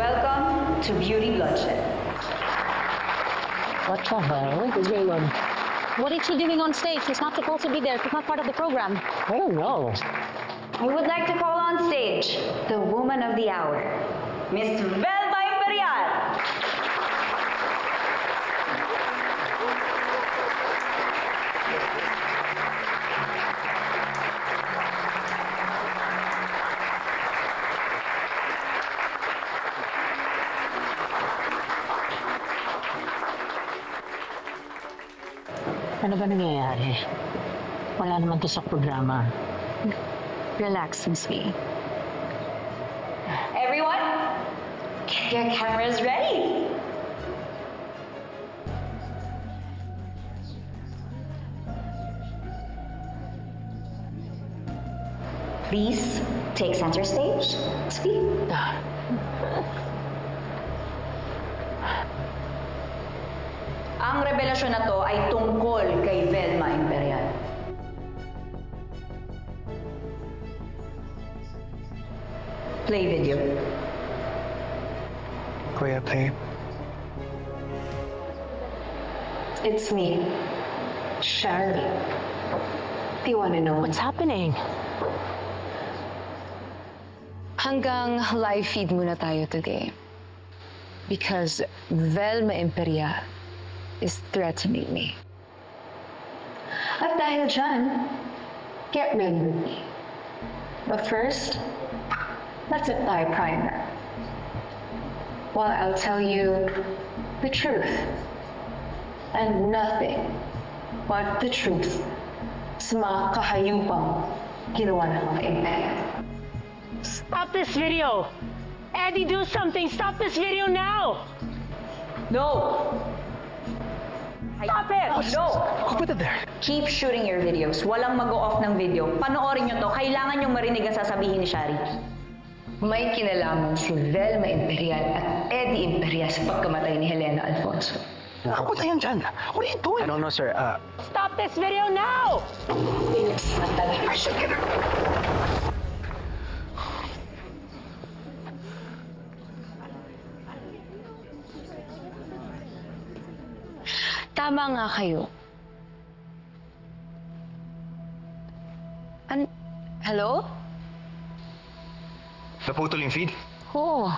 Welcome to Beauty Bloodshed. What the hell is going on? What is she doing on stage? She's not supposed to be there. She's not part of the program. I don't know. I would like to call on stage the woman of the hour, Miss Velma Imperial. Ano ba nangyayari? Wala naman to sa programa. Relax, Miss V. Everyone, get your cameras ready. Please take center stage. Speak. Ang revelasyon na to ay tungkol kay Velma Imperial. Play video. Kuya, play. It's me, Shari. Do you want to know? What's happening? Hanggang live feed muna tayo today. Because Velma Imperial is threatening me. At dahil dyan, get ready with me. But first, let's apply primer. While I'll tell you the truth. And nothing but the truth sa mga kahayupang ginawa ng mga Imperial. Stop this video! Eddie, do something! Stop this video now! No! Stop it! No! Who put it there? Keep shooting your videos. Walang mag-off ng video. Panoorin nyo to. Kailangan nyo marinig ang sasabihin ni Shari. May kinalaman si Velma Imperial at Eddie Imperial sa pagkamatay ni Helena Alfonso. Ako na yan dyan. What are you doing? I don't know, sir. Stop this video now! I should get her. Tama nga kayo. Hello? Naputol yung feed? Oo.